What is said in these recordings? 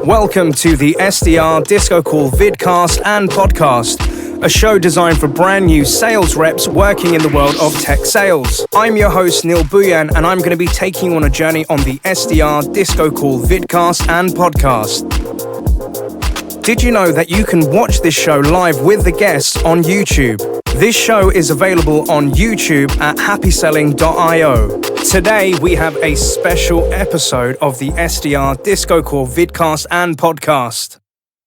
Welcome to the SDR Disco Call vidcast and podcast, a show designed for brand new sales reps working in the world of tech sales. I'm your host, Neil Buyan, and I'm going to be taking you on a journey on the SDR Disco Call vidcast and podcast. Did you know that you can watch this show live with the guests on YouTube? This show is available on YouTube at happyselling.io. Today, we have a special episode of the SDR Disco Call vidcast and podcast.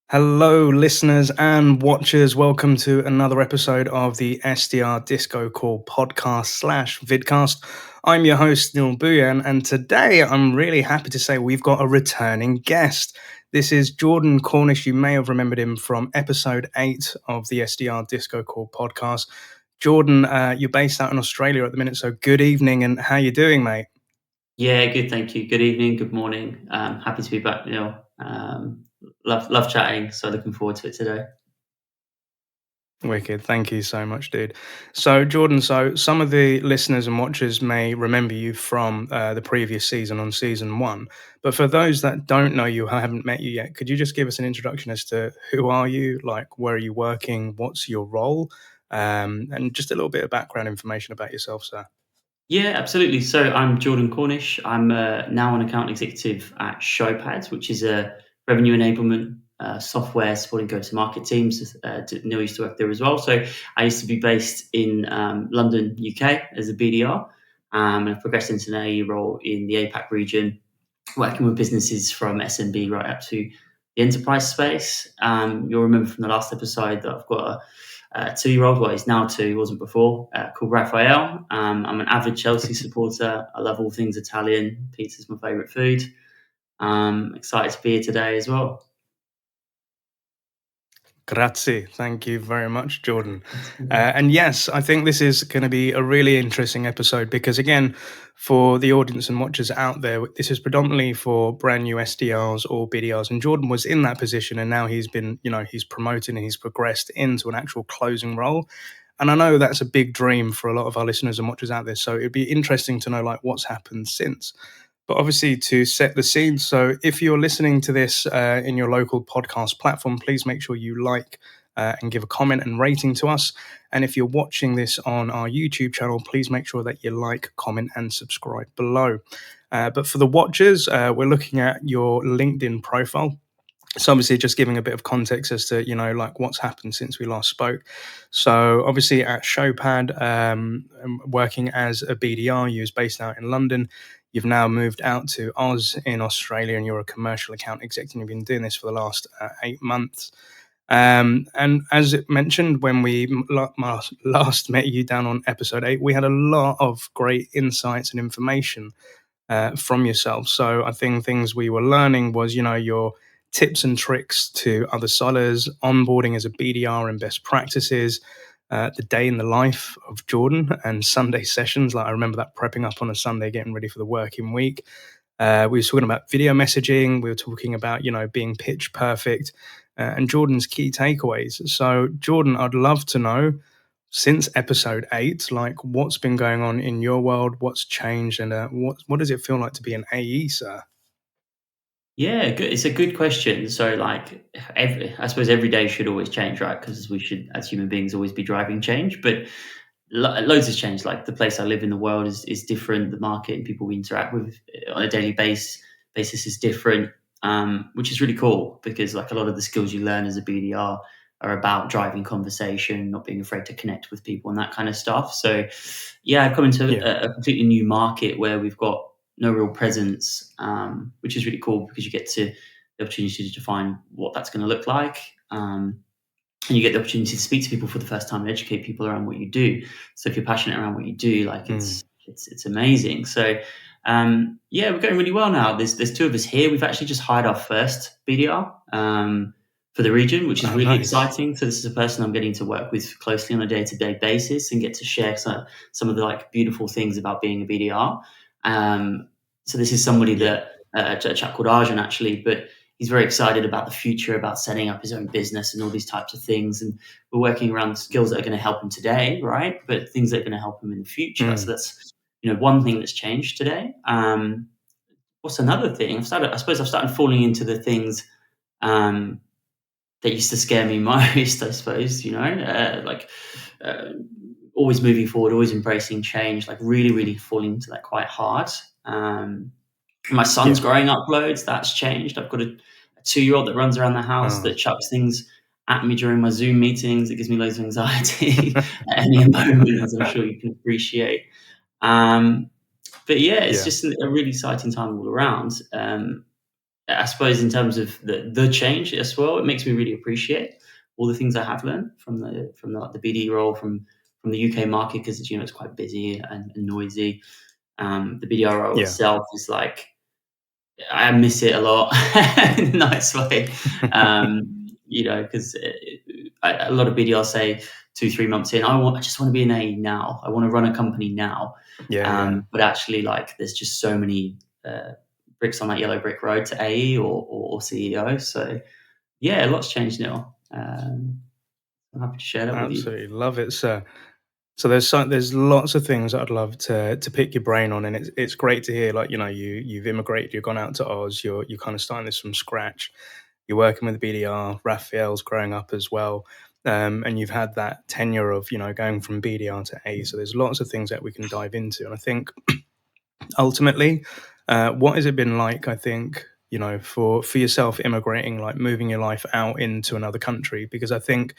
Hello, listeners and watchers. Welcome to another episode of the SDR Disco Call podcast / vidcast. I'm your host, Neil Buyan, and today I'm really happy to say we've got a returning guest. This is Jordan Cornish. You may have remembered him from episode 8 of the SDR Disco Call podcast. Jordan, you're based out in Australia at the minute, so good evening, and how you doing, mate? Yeah, good, thank you. Good evening, good morning. Happy to be back, Neil. Love chatting, so looking forward to it today. Wicked. Thank you so much, dude. So, Jordan, some of the listeners and watchers may remember you from the previous season on season 1. But for those that don't know you, I haven't met you yet, could you just give us an introduction as to who are you, like where are you working, what's your role, and just a little bit of background information about yourself, sir? Yeah, absolutely. So I'm Jordan Cornish. I'm now an account executive at Showpad, which is a revenue enablement software supporting go-to-market teams. Neil used to work there as well. So I used to be based in London, UK as a BDR, and I've progressed into an AE role in the APAC region, working with businesses from SMB right up to the enterprise space. You'll remember from the last episode that I've got a 2-year-old, well, he's now 2, he wasn't before, called Raphael. I'm an avid Chelsea supporter. I love all things Italian. Pizza's my favourite food. Excited to be here today as well. Grazie. Thank you very much, Jordan. And yes, I think this is going to be a really interesting episode because, again, for the audience and watchers out there, this is predominantly for brand new SDRs or BDRs. And Jordan was in that position, and now he's been, he's promoted and he's progressed into an actual closing role. And I know that's a big dream for a lot of our listeners and watchers out there. So it'd be interesting to know, like, what's happened since. But obviously, to set the scene, so if you're listening to this in your local podcast platform, please make sure you like and give a comment and rating to us. And if you're watching this on our YouTube channel, please make sure that you like, comment, and subscribe below. But for the watchers, we're looking at your LinkedIn profile. So obviously just giving a bit of context as to, like what's happened since we last spoke. So obviously at Showpad, working as a BDR, you was based out in London. You've now moved out to Oz in Australia and you're a commercial account executive. You've been doing this for the last 8 months. And as it mentioned, when we last met you down on episode 8, we had a lot of great insights and information from yourself. So I think things we were learning was, your tips and tricks to other sellers, onboarding as a BDR and best practices, the day in the life of Jordan and Sunday sessions. Like I remember that prepping up on a Sunday, getting ready for the working week. We were talking about video messaging. We were talking about, being pitch perfect and Jordan's key takeaways. So Jordan, I'd love to know since episode 8, like what's been going on in your world, what's changed, and what does it feel like to be an AE, sir? Yeah, good. It's a good question. So, like, I suppose every day should always change, right? Because we should, as human beings, always be driving change. But loads has changed. Like the place I live in the world is different. The market and people we interact with on a daily basis is different, which is really cool because like a lot of the skills you learn as a BDR are about driving conversation, not being afraid to connect with people and that kind of stuff. So, yeah, I've come into a completely new market where we've got no real presence, which is really cool because you get to the opportunity to define what that's going to look like. And you get the opportunity to speak to people for the first time and educate people around what you do. So if you're passionate around what you do, like it's amazing. So yeah, we're going really well now. There's 2 of us here. We've actually just hired our first BDR for the region, which is really exciting. So this is a person I'm getting to work with closely on a day-to-day basis and get to share some of the like beautiful things about being a BDR. So this is somebody that a chap called Arjun actually, but he's very excited about the future, about setting up his own business and all these types of things. And we're working around skills that are going to help him today, right? But things that are going to help him in the future. So that's, one thing that's changed today. what's another thing? I suppose I've started falling into the things um, that used to scare me most. I suppose uh, always moving forward, always embracing change. Like really, really falling into that quite hard. My son's Yeah. growing up loads. That's changed. I've got a 2-year-old that runs around the house Oh, that chucks things at me during my Zoom meetings. It gives me loads of anxiety at any moment, as I'm sure you can appreciate. Um, but yeah, it's yeah. just a really exciting time all around. I suppose in terms of the change as well, it makes me really appreciate all the things I have learned from the BD role from the UK market because it's quite busy and noisy. The BDR role Yeah. itself is like I miss it a lot in a nice way. Because a lot of BDR say 2-3 months in, I just want to be an AE now. I want to run a company now. Yeah, yeah. But actually, like, there's just so many bricks on that yellow brick road to AE or CEO. So yeah, a lot's changed now. I'm happy to share that with you. Absolutely love it, sir. So there's lots of things that I'd love to pick your brain on, and it's great to hear. Like you've immigrated, you've gone out to Oz, you're kind of starting this from scratch. You're working with the BDR. Raphael's growing up as well, and you've had that tenure of going from BDR to A. So there's lots of things that we can dive into, and I think ultimately, what has it been like? I think for yourself immigrating, like moving your life out into another country, because I think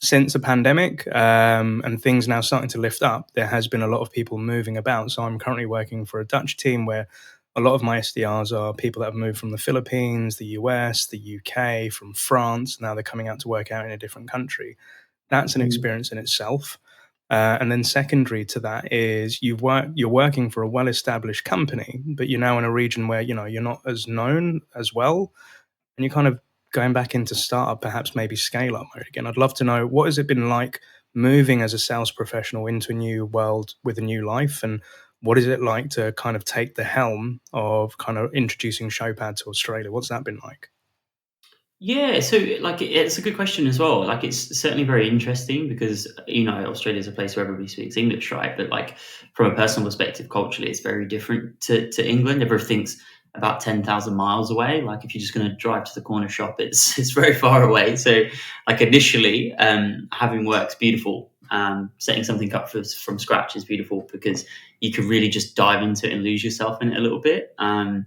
since the pandemic and things now starting to lift up, there has been a lot of people moving about. So I'm currently working for a Dutch team where a lot of my SDRs are people that have moved from the Philippines, the US, the UK, from France. Now they're coming out to work out in a different country. That's an Mm. experience in itself. And then secondary to that is you're working for a well-established company, but you're now in a region where you're not as known as well, and you're kind of going back into startup, perhaps maybe scale up mode again. I'd love to know what has it been like moving as a sales professional into a new world with a new life, and what is it like to kind of take the helm of kind of introducing Showpad to Australia? What's that been like? Yeah, so like it's a good question as well. Like it's certainly very interesting because Australia is a place where everybody speaks English, right? But like from a personal perspective, culturally, it's very different to England. Everything's about 10,000 miles away. Like if you're just going to drive to the corner shop, it's very far away. So like initially, having work's beautiful. Setting something up from scratch is beautiful because you can really just dive into it and lose yourself in it a little bit. Mm.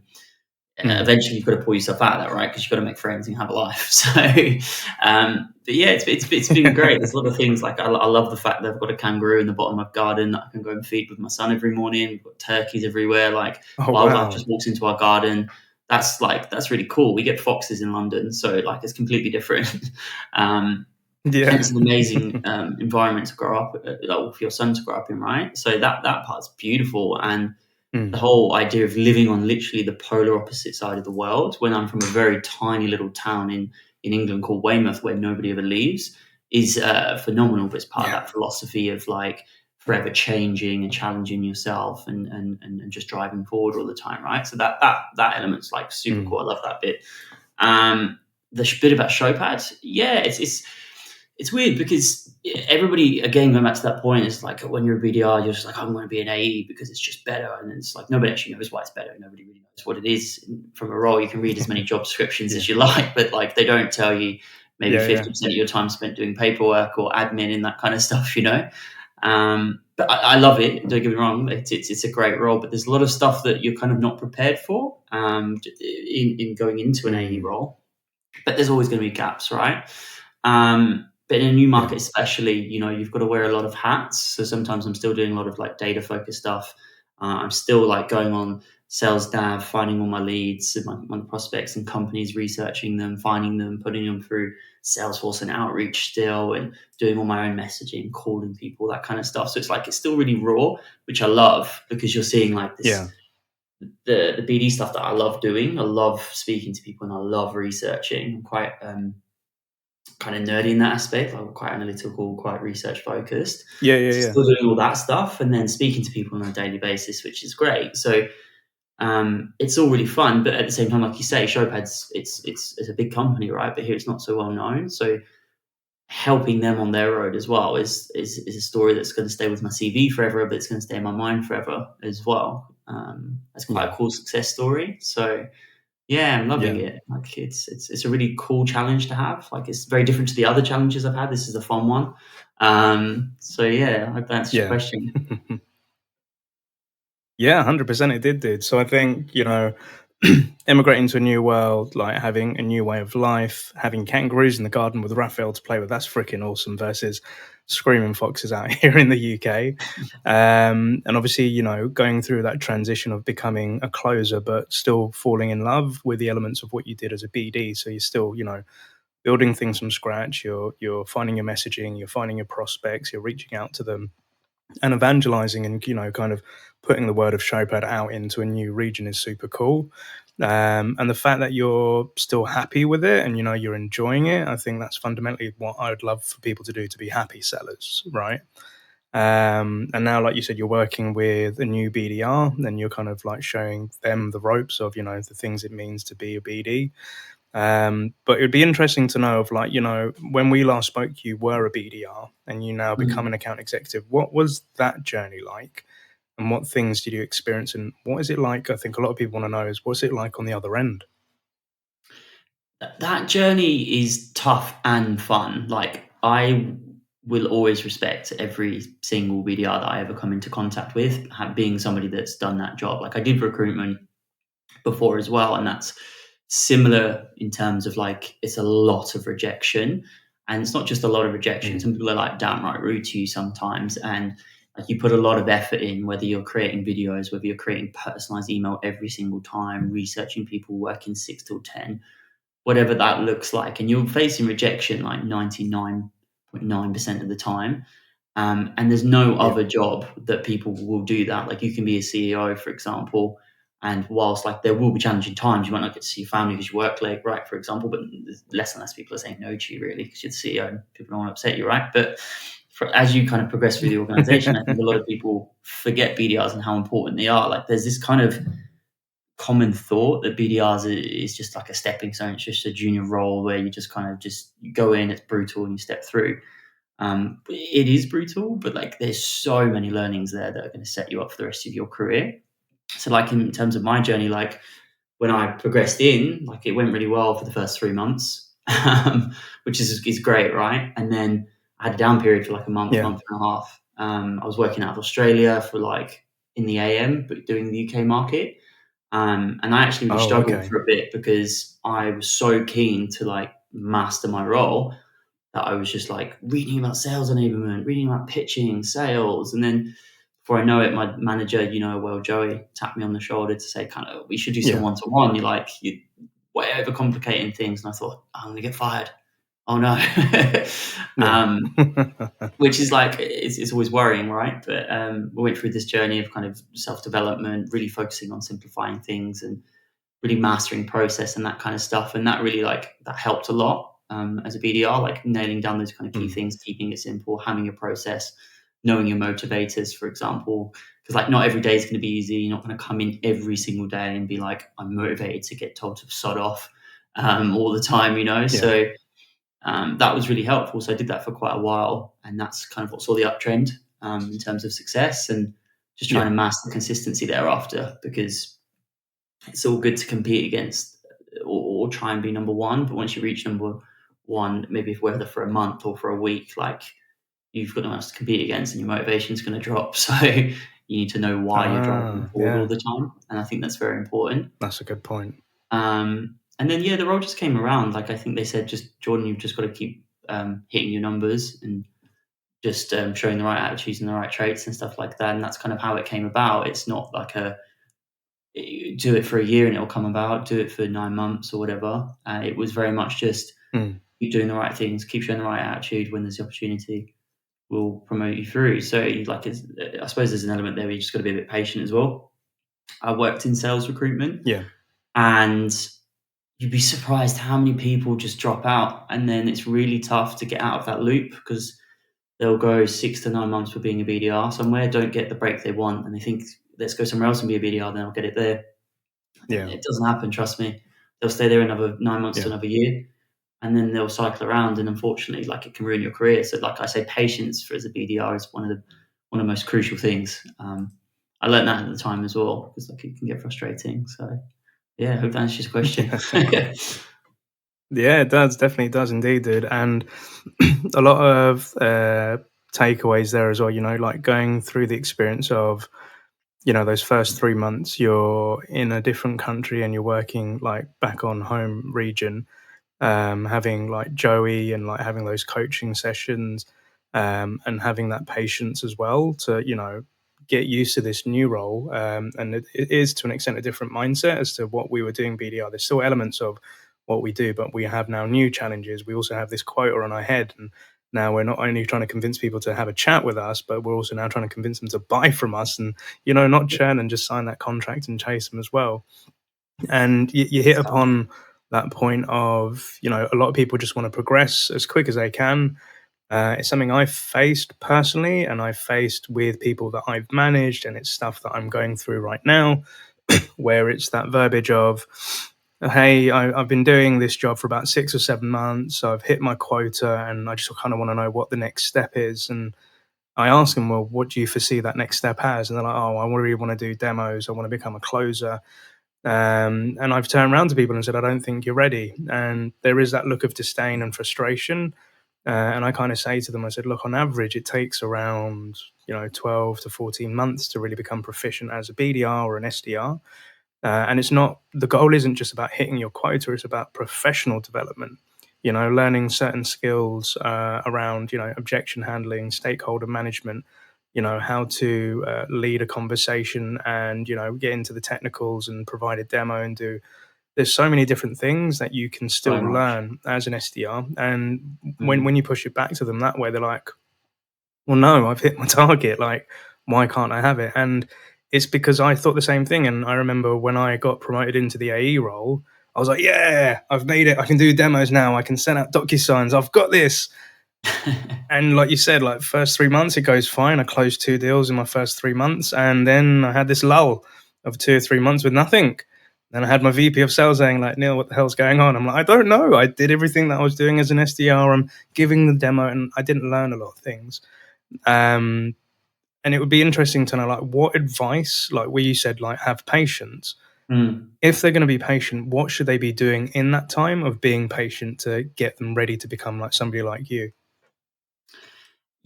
Eventually you've got to pull yourself out of that, right? Because you've got to make friends and have a life. So, but yeah, it's been great. There's a lot of things like I love the fact that I've got a kangaroo in the bottom of my garden that I can go and feed with my son every morning. We've got turkeys everywhere. Like Oh wildlife wow. just walks into our garden. That's really cool. We get foxes in London, so like it's completely different. um, and Yeah. it's an amazing environment to grow up, for your son to grow up in, right? So that part's beautiful, and the Mm. whole idea of living on literally the polar opposite side of the world when I'm from a very tiny little town in England called Weymouth where nobody ever leaves is phenomenal. But it's part of Yeah. that philosophy of like forever changing and challenging yourself and just driving forward all the time, right? So that element's like super Mm. cool. I love that bit. Um, the bit about Showpad, yeah, it's weird because everybody, again, going back to that point, is like when you're a BDR, you're just like, I'm going to be an AE because it's just better. And it's like, nobody actually knows why it's better. Nobody really knows what it is. From a role, you can read as many job descriptions Yeah. as you like, but like they don't tell you maybe Yeah. Yeah. 50% of your time spent doing paperwork or admin and that kind of stuff. But I love it. Don't get me wrong; it's a great role. But there's a lot of stuff that you're kind of not prepared for in going into an AE Mm. role. But there's always going to be gaps, right? But in a new Yeah. market, especially, you've got to wear a lot of hats. So sometimes I'm still doing a lot of like data focused stuff. I'm still like going on sales nav, finding all my leads and my prospects and companies, researching them, finding them, putting them through Salesforce and outreach still, and doing all my own messaging, calling people, that kind of stuff. So it's still really raw, which I love because you're seeing like this Yeah. the BD stuff that I love doing. I love speaking to people and I love researching. I'm quite kind of nerdy in that aspect. I'm quite analytical, quite research focused. Yeah. Yeah. So Yeah. still doing all that stuff and then speaking to people on a daily basis, which is great. So it's all really fun, but at the same time, like you say, Showpad's it's a big company, right? But here it's not so well known. So helping them on their road as well is a story that's going to stay with my CV forever, but it's going to stay in my mind forever as well. That's quite Yeah. a cool success story. So yeah, I'm loving Yeah. it. Like it's a really cool challenge to have. Like it's very different to the other challenges I've had. This is a fun one. So yeah, I hope that answers your Yeah. question. Yeah, 100% it did, dude. So I think, immigrating to a new world, like having a new way of life, having kangaroos in the garden with Raphael to play with, that's freaking awesome versus screaming foxes out here in the UK. And obviously, going through that transition of becoming a closer, but still falling in love with the elements of what you did as a BD. So you're still, building things from scratch. You're finding your messaging, you're finding your prospects, you're reaching out to them and evangelizing and kind of putting the word of Showpad out into a new region is super cool. And the fact that you're still happy with it and you're enjoying it, I think that's fundamentally what I would love for people to do, to be happy sellers, right? And now, like you said, you're working with a new BDR and you're kind of like showing them the ropes of the things it means to be a BD. But it would be interesting to know of like, when we last spoke, you were a BDR and you now become Mm. an account executive. What was that journey like? And what things did you experience? And what is it like? I think a lot of people want to know is what's it like on the other end? That journey is tough and fun. Like I will always respect every single BDR that I ever come into contact with, being somebody that's done that job. Like I did recruitment before as well, and that's similar in terms of like it's a lot of rejection, and it's not just a lot of rejection. Mm, Some people are like downright rude to you sometimes, and like you put a lot of effort in, whether you're creating videos, whether you're creating personalized email every single time, researching people, working 6 till 10, whatever that looks like, and you're facing rejection like 99.9% of the time. And there's no yeah. other job that people will do that. Like you can be a CEO, for example, and whilst like there will be challenging times, you might not get to see your family because you work late, right? For example, but there's less and less people are saying no to you really because you're the CEO and people don't want to upset you, right? But as you kind of progress through the organization, I think a lot of people forget BDRs and how important they are. Like there's this kind of common thought that BDRs is just like a stepping stone. It's just a junior role where you just kind of just you go in, it's brutal, and you step through. It is brutal, but like there's so many learnings there that are going to set you up for the rest of your career. So, like in terms of my journey, like when I progressed in, like it went really well for the first 3 months, which is great, right? And then I had a down period for like a month, Yeah. month and a half. I was working out of Australia for like in the AM, but doing the UK market. And I actually really Oh, struggled okay. for a bit because I was so keen to like master my role that I was just like reading about sales enablement, reading about pitching, sales. And then before I know it, my manager, Joey, tapped me on the shoulder to say, kind of, we should do some Yeah. one to one. You're way overcomplicating things. And I thought, I'm going to get fired. Oh no. Yeah. Which is like, it's always worrying, right? But we went through this journey of kind of self development, really focusing on simplifying things and really mastering process and that kind of stuff. And that really that helped a lot as a BDR, like nailing down those kind of key Mm, things, keeping it simple, having your process, knowing your motivators, for example. Because like not every day is going to be easy. You're not going to come in every single day and be like, I'm motivated to get told to sod off all the time. yeah. So that was really helpful. So I did that for quite a while, and that's kind of what saw the uptrend in terms of success and just trying Yeah. to master consistency thereafter because it's all good to compete against or try and be number one, but once you reach number one, maybe whether for a month or for a week, like you've got no one else to compete against, and your motivation is going to drop. So you need to know why you're driving forward all Yeah. the time, and I think that's very important. That's a good point. And then yeah, the role just came around. Like I think they said, just Jordan, you've just got to keep hitting your numbers and just showing the right attitudes and the right traits and stuff like that. And that's kind of how it came about. It's not like do it for a year and it'll come about, do it for 9 months or whatever. It was very much just Mm, keep doing the right things, keep showing the right attitude. When there's the opportunity, we'll promote you through. So I suppose there's an element there where you just got to be a bit patient as well. I worked in sales recruitment, yeah. and you'd be surprised how many people just drop out, and then it's really tough to get out of that loop because they'll go 6 to 9 months for being a BDR somewhere, don't get the break they want, and they think, let's go somewhere else and be a BDR, then I'll get it there. Yeah. It doesn't happen, trust me. They'll stay there another 9 months to Yeah. another year, and then they'll cycle around, and unfortunately, like it can ruin your career. So, like I say, patience for as a BDR is one of the most crucial things. I learned that at the time as well because like it can get frustrating. So yeah, I hope that answers your question. Yeah, it does. Definitely does indeed, dude. And a lot of takeaways there as well, like going through the experience of, those first 3 months, you're in a different country and you're working like back on home region, having like Joey and like having those coaching sessions, and having that patience as well to, get used to this new role. And it is to an extent a different mindset as to what we were doing BDR. There's still elements of what we do, but we have now new challenges. We also have this quota on our head. And now we're not only trying to convince people to have a chat with us, but we're also now trying to convince them to buy from us and, not churn and just sign that contract and chase them as well. And you hit So, upon that point of, a lot of people just want to progress as quick as they can. It's something I've faced personally, and I've faced with people that I've managed, and it's stuff that I'm going through right now, where it's that verbiage of, hey, I've been doing this job for about 6 or 7 months. So I've hit my quota, and I just kind of want to know what the next step is. And I ask them, well, what do you foresee that next step as? And they're like, oh, I really want to do demos. I want to become a closer. And I've turned around to people and said, I don't think you're ready. And there is that look of disdain and frustration. And I kind of say to them, I said, look, on average, it takes around, 12 to 14 months to really become proficient as a BDR or an SDR. And it's not, the goal isn't just about hitting your quota, it's about professional development, learning certain skills around, objection handling, stakeholder management, how to lead a conversation and, get into the technicals and provide a demo and do. There's so many different things that you can so still much. learn as an SDR. And when, Mm. when you push it back to them that way, they're like, well, no, I've hit my target. Like, why can't I have it? And it's because I thought the same thing. And I remember when I got promoted into the AE role, I was like, yeah, I've made it. I can do demos now. I can send out DocuSigns. I've got this. And like you said, like first 3 months, it goes fine. I closed 2 deals in my first 3 months. And then I had this lull of 2 or 3 months with nothing. Then I had my VP of sales saying, like, Neil, what the hell's going on? I'm like, I don't know. I did everything that I was doing as an SDR. I'm giving the demo and I didn't learn a lot of things. Um, and it would be interesting to know, like, what advice, like where you said, like, have patience. Mm. If they're going to be patient, what should they be doing in that time of being patient to get them ready to become like somebody like you?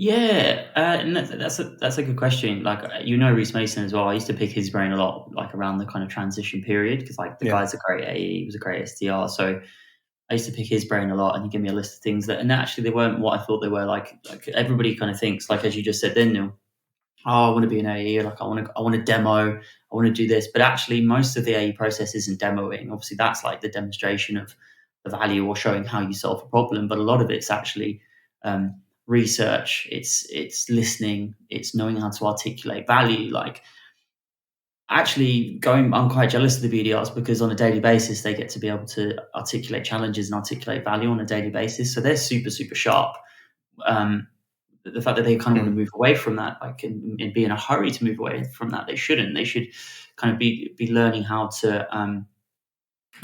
Yeah, and that's a good question. Like Reese Mason as well. I used to pick his brain a lot, like around the kind of transition period, because like the Yeah. guy's a great AE, he was a great SDR. So I used to pick his brain a lot, and he gave me a list of things that, and actually they weren't what I thought they were. Like everybody kind of thinks, like as you just said, then Neil, oh, I want to be an AE, like I want to demo, I want to do this. But actually, most of the AE process isn't demoing. Obviously, that's like the demonstration of the value or showing how you solve a problem. But a lot of it's actually research. It's listening. It's knowing how to articulate value. Like actually going, I'm quite jealous of the BDRs because on a daily basis they get to be able to articulate challenges and articulate value on a daily basis. So they're super super sharp. Um, the fact that they kind of want to Mm. move away from that, like and be in a hurry to move away from that, they shouldn't. They should kind of be learning how to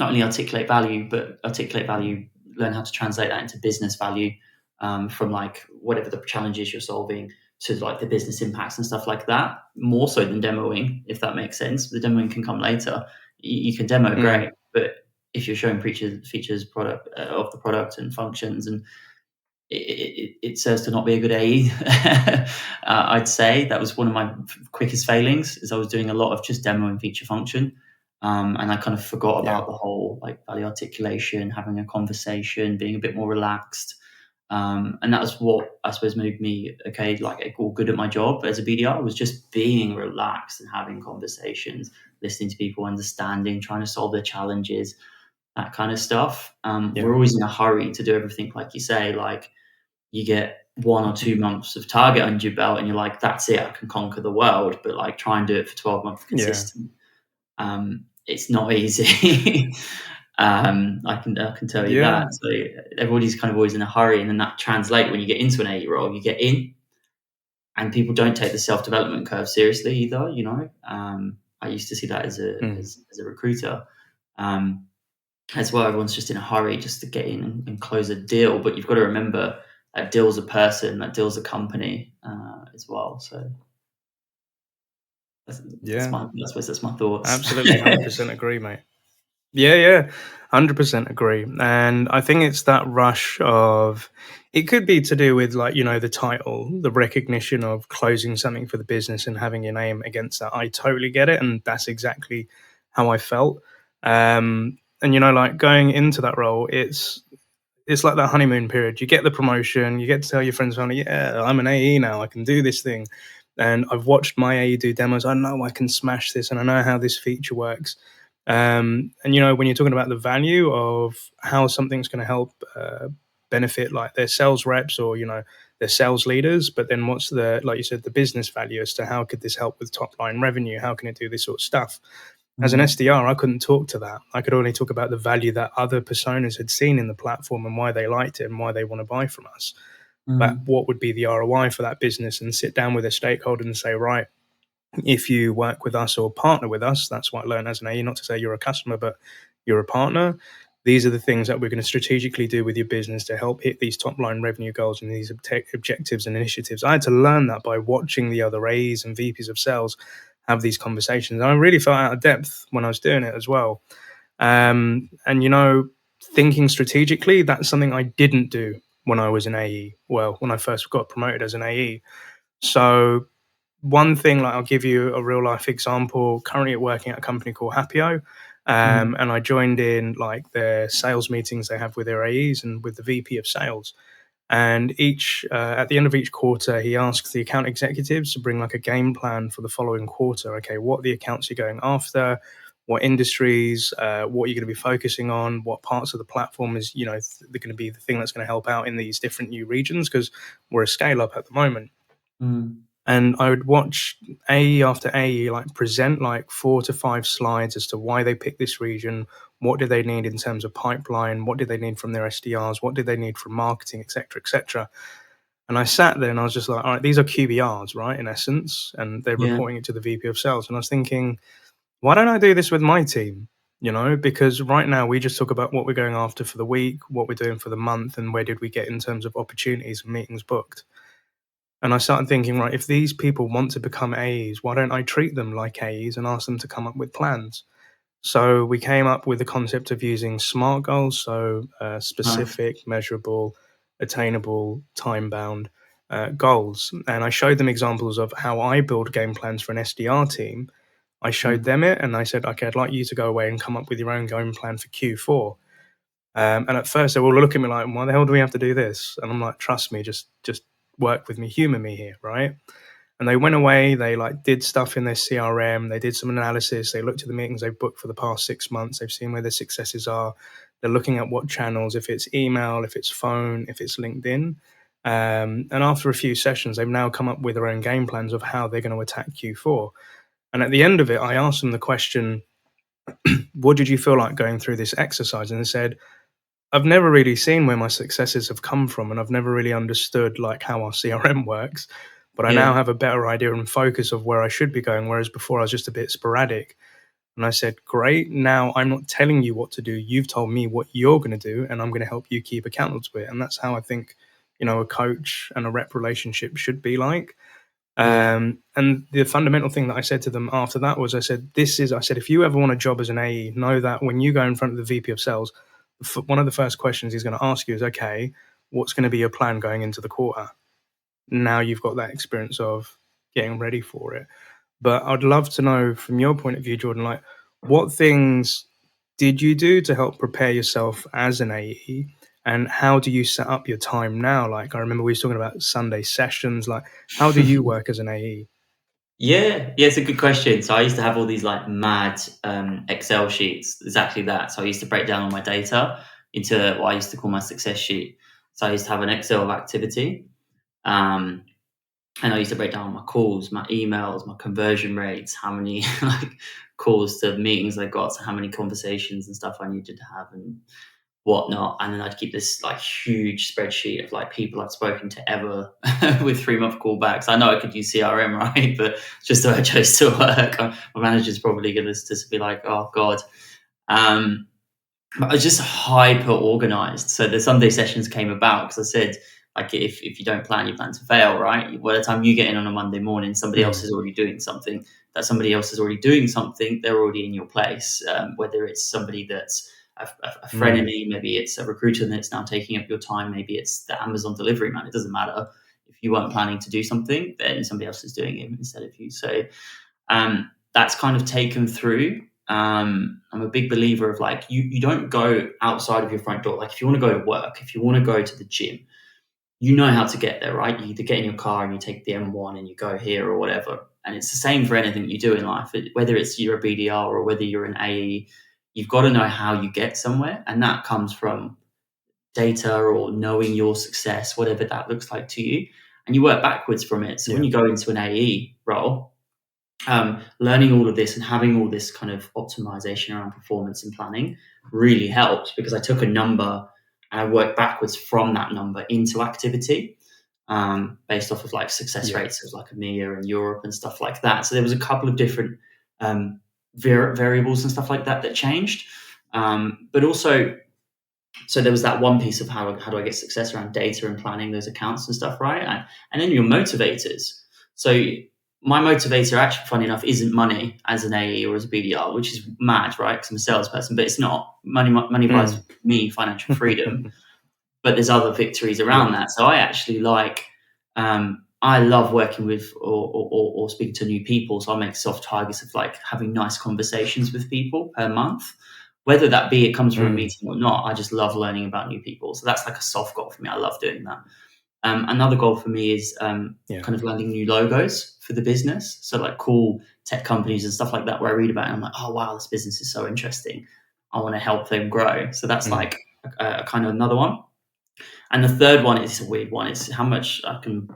not only articulate value, but articulate value, learn how to translate that into business value, from like whatever the challenges you're solving to like the business impacts and stuff like that. More so than demoing, if that makes sense. The demoing can come later. You can demo Mm. great, but if you're showing features, product of the product and functions and it serves to not be a good AE. I'd say that was one of my quickest failings. Is I was doing a lot of just demo and feature function, and I kind of forgot Yeah. about the whole like value articulation, having a conversation, being a bit more relaxed. And that was what I suppose made me okay, like all good at my job as a BDR was just being relaxed and having conversations, listening to people, understanding, trying to solve their challenges, that kind of stuff. Yeah. We're always in a hurry to do everything, like you say, like you get 1 or 2 months of target under your belt and you're like, that's it, I can conquer the world. But like try and do it for 12 months Yeah. consistent. It's not easy. I can tell you Yeah. that. So everybody's kind of always in a hurry, and then that translate when you get into an 8-year-old, you get in, and people don't take the self development curve seriously either. I used to see that as a Mm. as a recruiter. Um, as well, everyone's just in a hurry just to get in and close a deal. But you've got to remember that deal's a person, that deal's a company as well. So That's Yeah, my, I suppose that's my thoughts. absolutely, 100% agree, mate. Yeah, yeah, 100% agree. And I think it's that rush of it could be to do with like, the title, the recognition of closing something for the business and having your name against that. I totally get it. And that's exactly how I felt. And like going into that role, it's like that honeymoon period. You get the promotion, you get to tell your friends, family, yeah, I'm an AE now. I can do this thing. And I've watched my AE do demos. I know I can smash this and I know how this feature works. And when you're talking about the value of how something's going to help benefit like their sales reps or their sales leaders, but then what's the, like you said, the business value as to how could this help with top line revenue? How can it do this sort of stuff? As an Mm, SDR, I couldn't talk to that. I could only talk about the value that other personas had seen in the platform and why they liked it and why they want to buy from us. But mm, what would be the ROI for that business, and sit down with a stakeholder and say, right, if you work with us or partner with us, that's what I learned as an AE, not to say you're a customer, but you're a partner. These are the things that we're going to strategically do with your business to help hit these top line revenue goals and these objectives and initiatives. I had to learn that by watching the other AEs and VPs of sales have these conversations. And I really felt out of depth when I was doing it as well. And thinking strategically, that's something I didn't do when I was an AE. Well, when I first got promoted as an AE. So one thing, like I'll give you a real life example. Currently working at a company called Happio, mm, and I joined in like their sales meetings they have with their AEs and with the VP of sales. And each at the end of each quarter, he asks the account executives to bring like a game plan for the following quarter. Okay, what are the accounts you're going after? What industries? What are you going to be focusing on? What parts of the platform is they're going to be the thing that's going to help out in these different new regions because we're a scale up at the moment. mm, And I would watch AE after AE like present like 4 to 5 slides as to why they picked this region, what do they need in terms of pipeline, what did they need from their SDRs, what did they need from marketing, etc., etc. And I sat there and I was just like, all right, these are QBRs, right, in essence, and they're yeah, reporting it to the VP of sales. And I was thinking, why don't I do this with my team? Because right now we just talk about what we're going after for the week, what we're doing for the month, and where did we get in terms of opportunities and meetings booked. And I started thinking, right, if these people want to become AEs, why don't I treat them like AEs and ask them to come up with plans? So we came up with the concept of using SMART goals, so nice. specific, measurable, attainable, time bound goals. And I showed them examples of how I build game plans for an SDR team. I showed Mm, them it and I said, okay, I'd like you to go away and come up with your own game plan for Q4. And at first, they were all looking at me like, "Why the hell do we have to do this?" And I'm like, "Trust me, just work with me, humor me here, right?" And they went away. They like did stuff in their CRM. They did some analysis. They looked at the meetings they've booked for the past 6 months. They've seen where their successes are. They're looking at what channels, if it's email, if it's phone, if it's LinkedIn. And after a few sessions, they've now come up with their own game plans of how they're going to attack Q4. And at the end of it, I asked them the question, "What did you feel like going through this exercise?" And they said, I've never really seen where my successes have come from, and I've never really understood like how our CRM works. But I now yeah, have a better idea and focus of where I should be going, whereas before I was just a bit sporadic. And I said, "Great, now I'm not telling you what to do. You've told me what you're going to do, and I'm going to help you keep accountable to it." And that's how I think, a coach and a rep relationship should be like. yeah. And the fundamental thing that I said to them after that was, I said, if you ever want a job as an AE, know that when you go in front of the VP of sales, one of the first questions he's going to ask you is, okay, what's going to be your plan going into the quarter? Now you've got that experience of getting ready for it. But I'd love to know from your point of view, Jordan, like what things did you do to help prepare yourself as an AE? And how do you set up your time now? Like I remember we were talking about Sunday sessions. Like how do you work as an AE? Yeah, yeah, it's a good question. So I used to have all these like mad Excel sheets, exactly that. So I used to break down all my data into what I used to call my success sheet. So I used to have an Excel of activity, um, and I used to break down my calls, my emails, my conversion rates, how many like calls to meetings I got, so how many conversations and stuff I needed to have, and whatnot. And then I'd keep this like huge spreadsheet of like people I've spoken to ever with 3 month callbacks. I know I could use CRM, right? But it's just the way I chose to work. My manager's probably going to just be like, oh God. Um, but I was just hyper organized. So the Sunday sessions came about because I said, like, if you don't plan, you plan to fail, right? By the time you get in on a Monday morning, somebody else Mm, is already doing something that somebody else is already doing something, they're already in your place. Whether it's somebody that's a frenemy, maybe it's a recruiter that's now taking up your time, maybe it's the Amazon delivery man. It doesn't matter. If you weren't planning to do something, then somebody else is doing it instead of you. So that's kind of taken through. I'm a big believer of like, you don't go outside of your front door. Like if you want to go to work, if you want to go to the gym, you know how to get there, right? You either get in your car and you take the M1 and you go here or whatever. And it's the same for anything you do in life, whether it's you're a BDR or whether you're an AE, you've got to know how you get somewhere. And that comes from data or knowing your success, whatever that looks like to you. And you work backwards from it. So when you go into an AE role, learning all of this and having all this kind of optimization around performance and planning really helped, because I took a number and I worked backwards from that number into activity, based off of like success rates of like EMEA and Europe and stuff like that. So there was a couple of different variables and stuff like that changed. But also, so there was that one piece of how do I get success around data and planning those accounts and stuff, right? And then your motivators. So my motivator, actually, funny enough, isn't money as an AE or as a BDR, which is mad, right? Because I'm a salesperson, but it's not. Money buys me financial freedom, but there's other victories around that. So I actually like, I love working with or speaking to new people. So I make soft targets of like having nice conversations with people per month, whether that be it comes from a meeting or not. I just love learning about new people. So that's like a soft goal for me. I love doing that. Another goal for me is kind of landing new logos for the business. So like cool tech companies and stuff like that, where I read about it and I'm like, oh, wow, this business is so interesting. I want to help them grow. So that's like a kind of another one. And the third one is a weird one. It's how much I can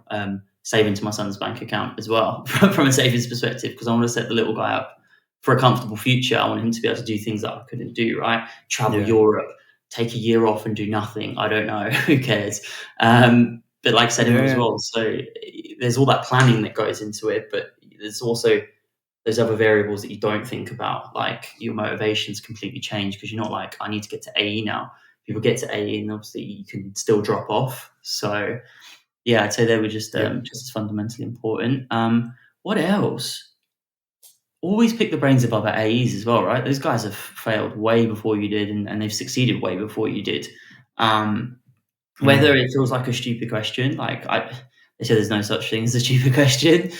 save into my son's bank account as well from a savings perspective, because I want to set the little guy up for a comfortable future. I want him to be able to do things that I couldn't do, right? Travel Europe, take a year off and do nothing. I don't know. Who cares? But like I said as well, so there's all that planning that goes into it, but there's also those other variables that you don't think about, like your motivations completely change because you're not like, I need to get to AE now. People get to AE and obviously you can still drop off. So yeah, I'd say they were just as fundamentally important. What else? Always pick the brains of other AEs as well, right? Those guys have failed way before you did, and they've succeeded way before you did. Whether it feels like a stupid question, like they say there's no such thing as a stupid question,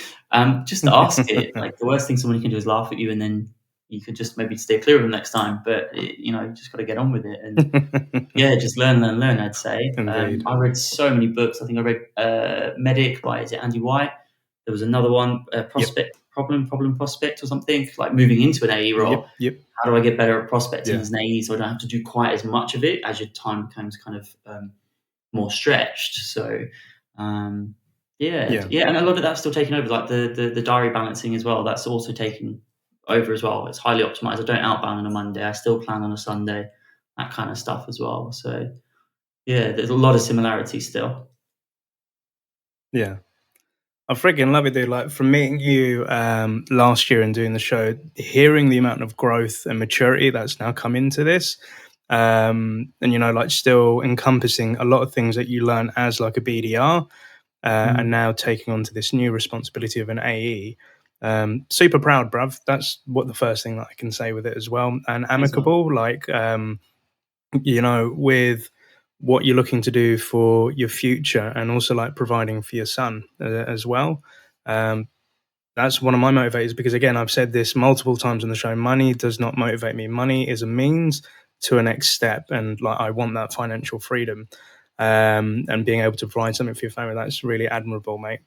just ask it. Like the worst thing someone can do is laugh at you, and then you could just maybe stay clear of them next time. But just got to get on with it, and just learn. I'd say. I read so many books. I think I read Medic by Andy White. There was another one, Prospect Problem Prospect or something, like moving into an AE role. How do I get better at prospecting as an AE so I don't have to do quite as much of it as your time becomes kind of more stretched? So and a lot of that's still taken over, like the diary balancing as well. That's also taken over as well. It's highly optimized. I don't outbound on a Monday. I still plan on a Sunday, that kind of stuff as well. So there's a lot of similarities still. I freaking love it, dude. Like from meeting you last year and doing the show, hearing the amount of growth and maturity that's now come into this, and like still encompassing a lot of things that you learn as like a BDR, and now taking on to this new responsibility of an AE. Super proud, bruv. That's what the first thing that I can say with it as well. And amicable, like with what you're looking to do for your future and also like providing for your son as well. That's one of my motivators, because again, I've said this multiple times on the show, money does not motivate me. Money is a means to a next step. And like, I want that financial freedom, and being able to provide something for your family. That's really admirable, mate.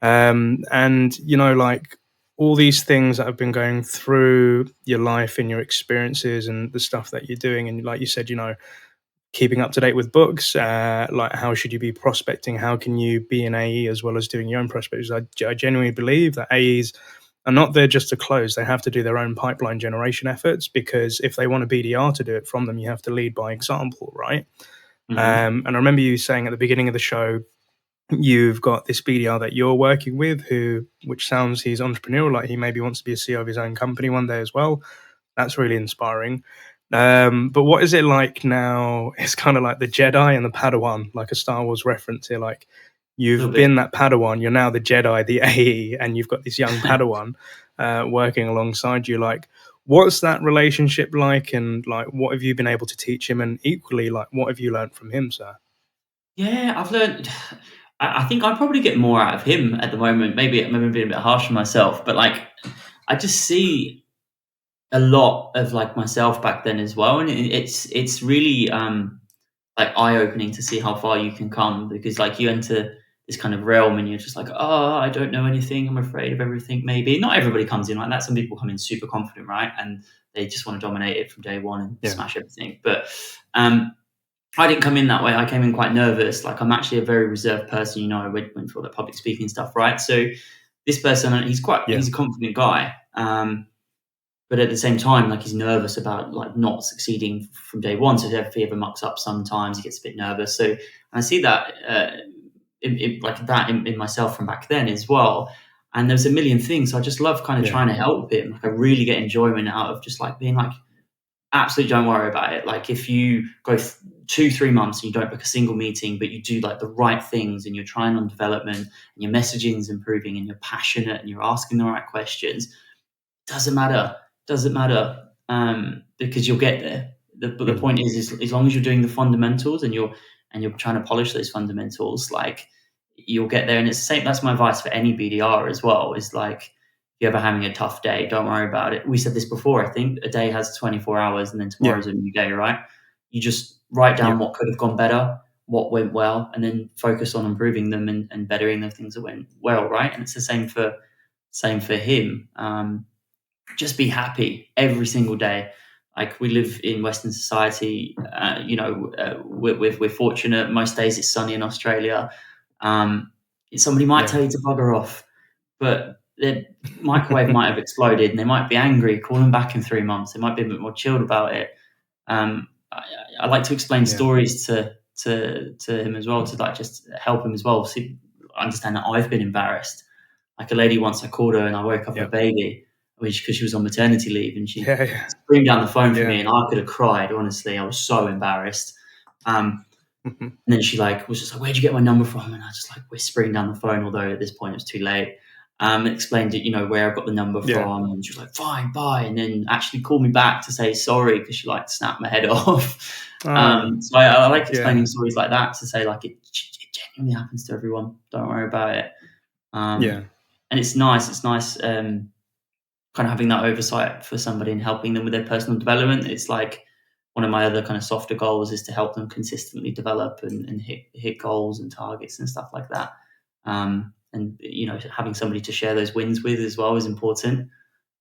And like all these things that have been going through your life and your experiences and the stuff that you're doing. And like you said, keeping up to date with books, like how should you be prospecting? How can you be an AE as well as doing your own prospects? I genuinely believe that AEs are not there just to close. They have to do their own pipeline generation efforts, because if they want a BDR to do it from them, you have to lead by example, right? And I remember you saying at the beginning of the show, you've got this BDR that you're working with which sounds he's entrepreneurial, like he maybe wants to be a CEO of his own company one day as well. That's really inspiring. But what is it like now? It's kind of like the Jedi and the Padawan, like a Star Wars reference here. Like you've been that Padawan, you're now the Jedi, the AE, and you've got this young Padawan. working alongside you. Like, what's that relationship like, and like, what have you been able to teach him, and equally, like, what have you learned from him, sir? Yeah, I've learned. I think I probably get more out of him at the moment. Maybe being a bit harsh on myself, but like I just see a lot of like myself back then as well, and it's really like eye opening to see how far you can come, because like you enter this kind of realm and you're just like, oh, I don't know anything. I'm afraid of everything. Maybe not everybody comes in like that. Some people come in super confident, right, and they just want to dominate it from day one and Yeah, smash everything. But I didn't come in that way. I came in quite nervous. Like I'm actually a very reserved person. I went for all the public speaking stuff, right? So this person, yeah, he's a confident guy. But at the same time, like he's nervous about like not succeeding from day one. So if he ever mucks up, sometimes he gets a bit nervous. So I see that in myself from back then as well. And there's a million things. So I just love kind of yeah, trying to help him. Like I really get enjoyment out of just like being like, absolutely don't worry about it. Like if you go 2-3 months and you don't book a single meeting, but you do like the right things and you're trying on development and your messaging is improving and you're passionate and you're asking the right questions, doesn't matter. Doesn't matter, because you'll get there. The mm, point is as long as you're doing the fundamentals and you're trying to polish those fundamentals, like you'll get there. And it's the same. That's my advice for any BDR as well. Is like if you're ever having a tough day, don't worry about it. We said this before. I think a day has 24 hours, and then yeah, tomorrow's a new day, right? You just write yeah, down what could have gone better, what went well, and then focus on improving them and bettering the things that went well, right? And it's the same for him. Just be happy every single day. Like we live in Western society, we're fortunate. Most days it's sunny in Australia. Um, Somebody might yeah, tell you to bugger off, but the microwave might have exploded, and they might be angry. Call them back in 3 months. They might be a bit more chilled about it. I like to explain yeah, stories to him as well, to like just help him as well. See, understand that I've been embarrassed. Like a lady once, I called her and I woke up her yeah, baby, which because she was on maternity leave, and she yeah, yeah, screamed down the phone for yeah. me, and I could have cried. Honestly, I was so embarrassed. Um, Mhm. and then she like was just like, "Where'd you get my number from?" And I just like whispering down the phone, although at this point it was too late. Explained it, where I got the number Yeah, from, and she was like, "Fine, bye," and then actually called me back to say sorry because she like snapped my head off. ah, So I like explaining yeah, stories like that to say like it genuinely happens to everyone. Don't worry about it. yeah, And it's nice. It's nice. Kind of having that oversight for somebody and helping them with their personal development. It's like one of my other kind of softer goals is to help them consistently develop and hit goals and targets and stuff like that. And having somebody to share those wins with as well is important.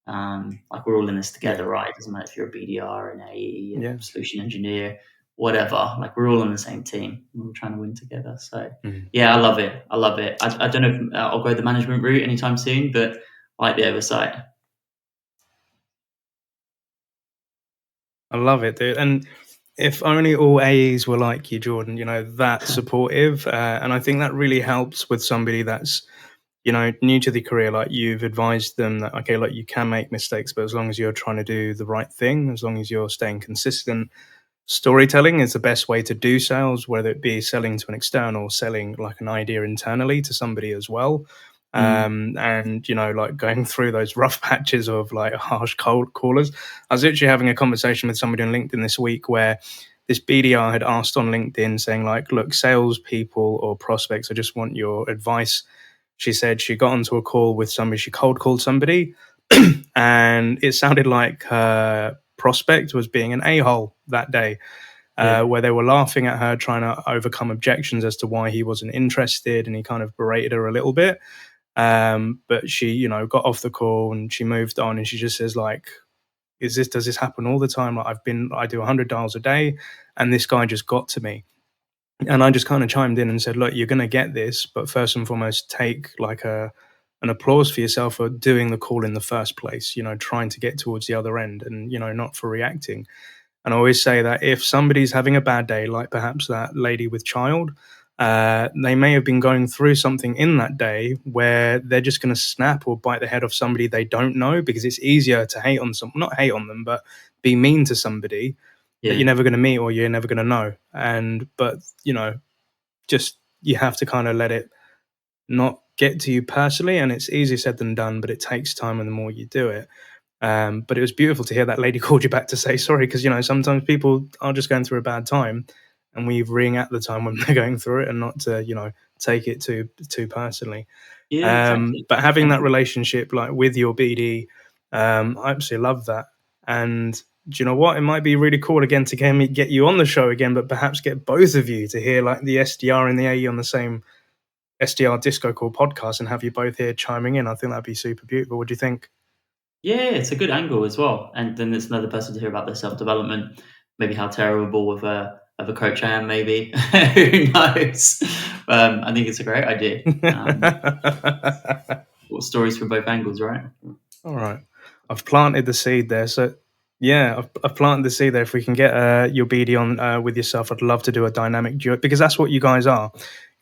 Like we're all in this yeah, together, right? It doesn't matter if you're a BDR, an AE, yeah. a solution engineer, whatever. Like we're all on the same team. We're all trying to win together. So Mhm. yeah, I love it. I love it. I don't know if I'll go the management route anytime soon, but I like the oversight. I love it, dude. And if only all AEs were like you, Jordan, that supportive. And I think that really helps with somebody that's, new to the career. Like you've advised them that, okay, like you can make mistakes, but as long as you're trying to do the right thing, as long as you're staying consistent, storytelling is the best way to do sales, whether it be selling to an external, selling like an idea internally to somebody as well. Mm. And like going through those rough patches of like harsh cold callers. I was literally having a conversation with somebody on LinkedIn this week where this BDR had asked on LinkedIn saying like, look, salespeople or prospects, I just want your advice. She said she got onto a call with somebody, she cold called somebody, and it sounded like her prospect was being an a-hole that day, Yeah. where they were laughing at her, trying to overcome objections as to why he wasn't interested, and he kind of berated her a little bit. But she, got off the call and she moved on, and she just says like, does this happen all the time? Like I do 100 dials a day, and this guy just got to me. And I just kind of chimed in and said, look, you're going to get this, but first and foremost, take like an applause for yourself for doing the call in the first place, trying to get towards the other end, and, not for reacting. And I always say that if somebody's having a bad day, like perhaps that lady with child, they may have been going through something in that day where they're just going to snap or bite the head off somebody they don't know, because it's easier to hate on some, not hate on them, but be mean to somebody that you're Yeah. never going to meet or you're never going to know. But just you have to kind of let it not get to you personally, and it's easier said than done, but it takes time, and the more you do it. But it was beautiful to hear that lady called you back to say sorry, because sometimes people are just going through a bad time, and we ring at the time when they're going through it, and not to take it too personally. Yeah, exactly. But having that Um, relationship like with your BD, I absolutely love that. And do you know what? It might be really cool again to get you on the show again, but perhaps get both of you to hear like the SDR and the AE on the same SDR Disco Call podcast, and have you both here chiming in. I think that'd be super beautiful. What do you think? yeah, it's a good angle as well. And then there's another person to hear about their self development, maybe how terrible of a coach I am. Maybe who knows? I think it's a great idea. Stories from both angles, right? All right. I've planted the seed there. So, yeah, I've planted the seed there. If we can get your BD on with yourself, I'd love to do a dynamic duet, because that's what you guys are.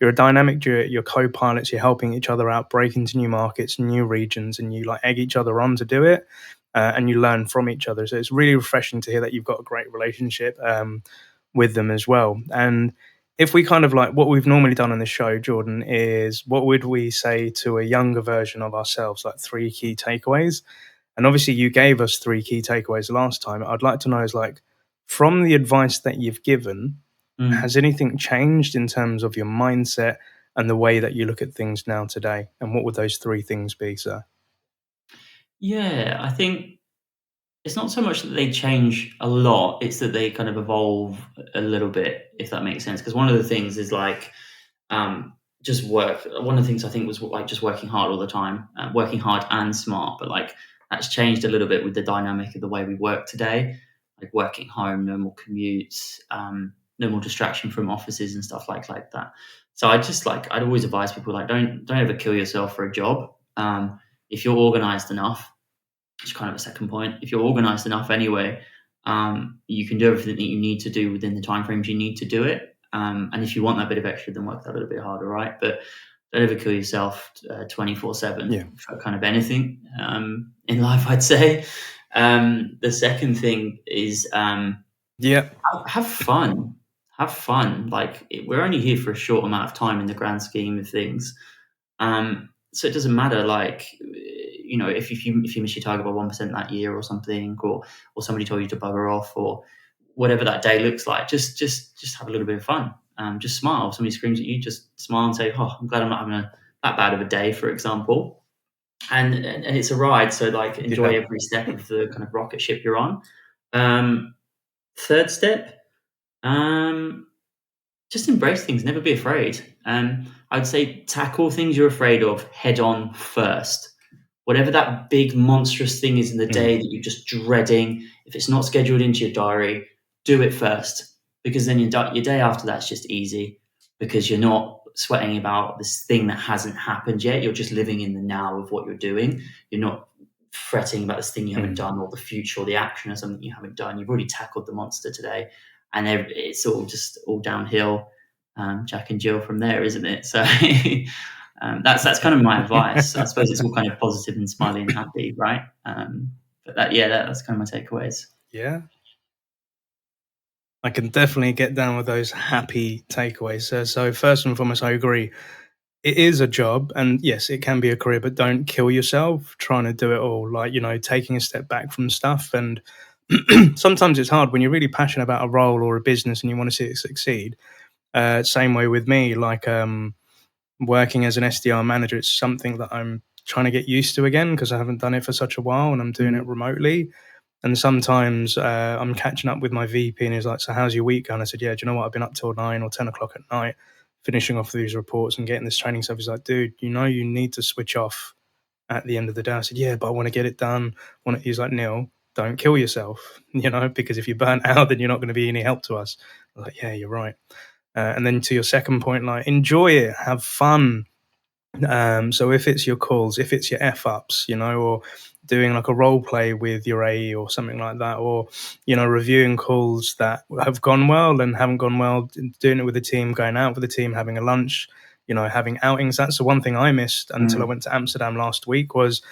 You're a dynamic duet. You're co-pilots. You're helping each other out, break into new markets, new regions, and you like egg each other on to do it, and you learn from each other. So it's really refreshing to hear that you've got a great relationship with them as well. And if we kind of like what we've normally done on the show, Jordan, is what would we say to a younger version of ourselves, like 3 key takeaways? And obviously, you gave us 3 key takeaways last time. I'd like to know is like, from the advice that you've given, Mm. has anything changed in terms of your mindset and the way that you look at things now today? And what would those 3 things be, sir? Yeah, I think it's not so much that they change a lot; it's that they kind of evolve a little bit, if that makes sense. Because one of the things is like um, just work. One of the things I think was like just working hard all the time, working hard and smart. But like that's changed a little bit with the dynamic of the way we work today. Like working home, no more commutes, no more distraction from offices and stuff like that. So I just like I'd always advise people like don't ever kill yourself for a job. If you're organized enough, which is kind of a second point. If you're organized enough anyway, you can do everything that you need to do within the timeframes you need to do it. And if you want that bit of extra, then work that a little bit harder, right? But don't ever kill yourself 24/7 Yeah. for kind of anything in life, I'd say. The second thing is Yeah. have fun. Have fun. Like we're only here for a short amount of time in the grand scheme of things. So it doesn't matter, like if you miss your target by 1% that year or something, or somebody told you to bugger off, or whatever that day looks like. Just have a little bit of fun. Just smile. If somebody screams at you, just smile and say, "Oh, I'm glad I'm not having that bad of a day," for example. And it's a ride, so like enjoy Yeah. every step of the kind of rocket ship you're on. Um, Third step. Um, just embrace things, never be afraid. I'd say tackle things you're afraid of head on first. Whatever that big monstrous thing is in the Mm. day that you're just dreading, if it's not scheduled into your diary, do it first, because then your day after that's just easy, because you're not sweating about this thing that hasn't happened yet. You're just living in the now of what you're doing. You're not fretting about this thing you haven't Mm. done, or the future, or the action of something you haven't done. You've already tackled the monster today, and it's all just all downhill, Jack and Jill from there, isn't it? So that's kind of my advice. I suppose it's all kind of positive and smiley and happy, right? But that's kind of my takeaways. Yeah. I can definitely get down with those happy takeaways. So first and foremost, I agree. It is a job, and yes, it can be a career, but don't kill yourself trying to do it all. Like, taking a step back from stuff. And sometimes it's hard when you're really passionate about a role or a business and you want to see it succeed. Same way with me, like working as an SDR manager, it's something that I'm trying to get used to again, because I haven't done it for such a while and I'm doing it Mm. remotely. And sometimes I'm catching up with my VP and he's like, "So how's your week going?" I said, "Yeah, do you know what? I've been up till 9 or 10 o'clock at night, finishing off these reports and getting this training stuff." He's like, "Dude, you need to switch off at the end of the day." I said, "Yeah, but I want to get it done." He's like, "Neil, don't kill yourself, because if you're burnt out, then you're not going to be any help to us." I was like, "Yeah, you're right." And then to your second point, like, enjoy it, have fun. So if it's your calls, if it's your F ups, or doing like a role play with your AE or something like that, or reviewing calls that have gone well and haven't gone well, doing it with the team, going out with the team, having a lunch, having outings. That's the one thing I missed until I Mm. went to Amsterdam last week was,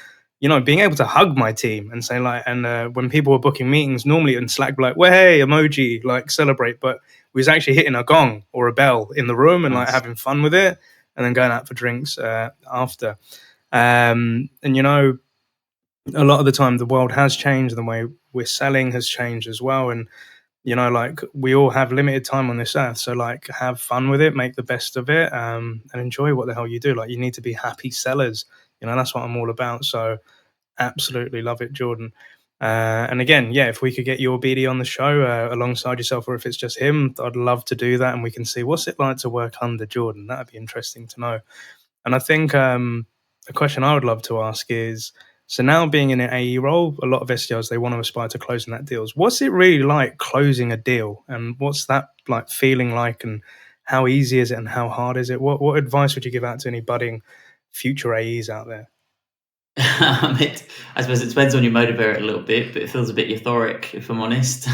being able to hug my team and say like, and when people were booking meetings, normally in Slack, be like, "Well, hey, emoji, like celebrate," but we was actually hitting a gong or a bell in the room and like Nice. having fun with it. and then going out for drinks after. And a lot of the time the world has changed, the way we're selling has changed as well. And like, we all have limited time on this earth, so like, have fun with it, make the best of it, and enjoy what the hell you do. Like, you need to be happy sellers. That's what I'm all about. So absolutely love it, Jordan. And again, yeah, if we could get your BD on the show alongside yourself, or if it's just him, I'd love to do that, and we can see what's it like to work under Jordan. That'd be interesting to know. And I think a question I would love to ask is, so now being in an AE role, a lot of SDRs, they want to aspire to closing that deals. What's it really like closing a deal, and what's that like feeling like, and how easy is it, and how hard is it? What advice would you give out to any budding future AEs out there? I suppose it depends on your motivator a little bit, but it feels a bit euphoric, if I'm honest.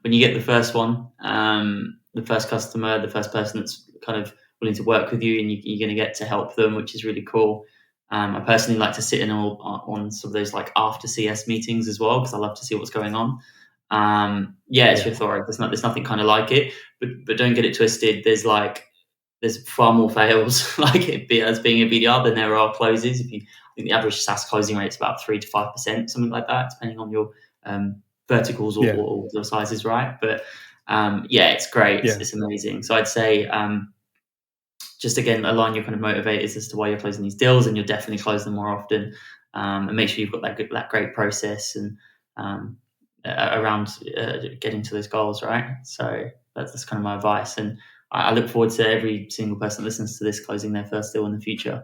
When you get the first one, the first customer, the first person that's kind of willing to work with you, and you're going to get to help them, which is really cool. I personally like to sit in on some of those like after CS meetings as well, because I love to see what's going on. It's euphoric. There's nothing kind of like it, but don't get it twisted. There's far more fails like as being a BDR than there are closes. I think the average SaaS closing rate is about 3 to 5%, something like that, depending on your verticals or the sizes, right? But it's great. Yeah. It's amazing. So I'd say just again, align your kind of motivators as to why you're closing these deals, and you'll definitely close them more often. And make sure you've got that great process and around getting to those goals, right? So that's kind of my advice. And I look forward to every single person that listens to this closing their first deal in the future.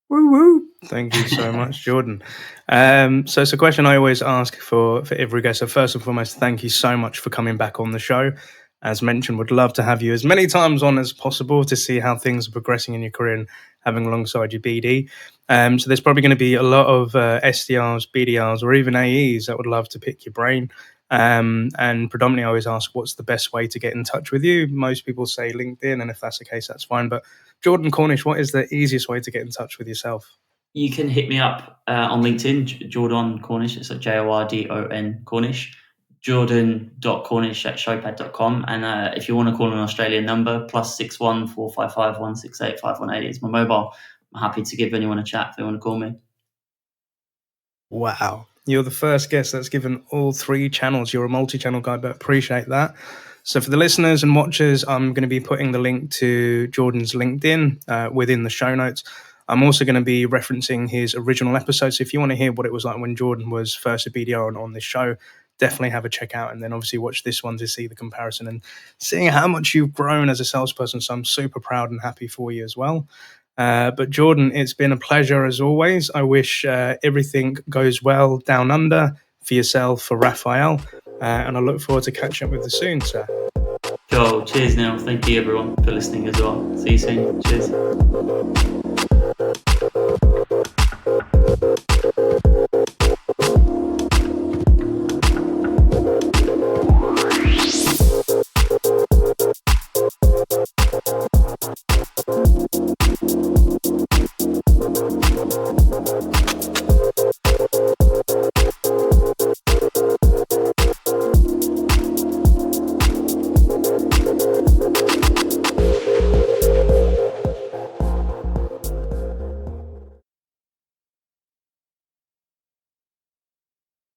Woo woo! Thank you so much, Jordan. So it's a question I always ask for every guest. So first and foremost, thank you so much for coming back on the show. As mentioned, would love to have you as many times on as possible to see how things are progressing in your career and having alongside your BD. So there's probably going to be a lot of SDRs, BDRs, or even AEs that would love to pick your brain. And predominantly I always ask, what's the best way to get in touch with you? Most people say LinkedIn, and if that's the case, that's fine. But Jordan Cornish, what is the easiest way to get in touch with yourself? You can hit me up on LinkedIn, Jordan Cornish. It's like Jordon Cornish. Jordan.cornish@showpad.com. And if you want to call an Australian number, +61 455 168 518 is my mobile. I'm happy to give anyone a chat if they want to call me. Wow. You're the first guest that's given all three channels. You're a multi-channel guy, but appreciate that. So for the listeners and watchers, I'm going to be putting the link to Jordan's LinkedIn within the show notes. I'm also going to be referencing his original episode. So if you want to hear what it was like when Jordan was first a BDR on this show, definitely have a check out, and then obviously watch this one to see the comparison and seeing how much you've grown as a salesperson. So I'm super proud and happy for you as well. But Jordan, it's been a pleasure as always. I wish everything goes well down under for yourself, for Raphael, and I look forward to catching up with you soon, sir. Cool. Cheers, Neil. Thank you, everyone, for listening as well. See you soon. Cheers.